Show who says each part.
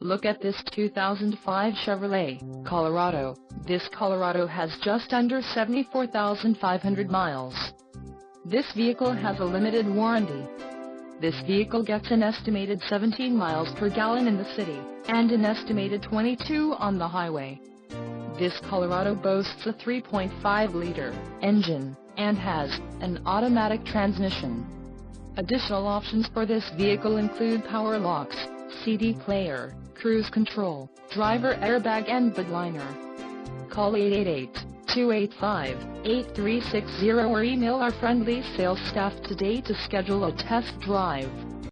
Speaker 1: Look at this 2005 Chevrolet Colorado. This Colorado has just under 74,500 miles. This vehicle has a limited warranty. This vehicle gets an estimated 17 miles per gallon in the city, and an estimated 22 on the highway. This Colorado boasts a 3.5-liter engine, and has an automatic transmission. Additional options for this vehicle include power locks, CD player, cruise control, driver airbag and bed liner. Call 888-285-8360 or email our friendly sales staff today to schedule a test drive.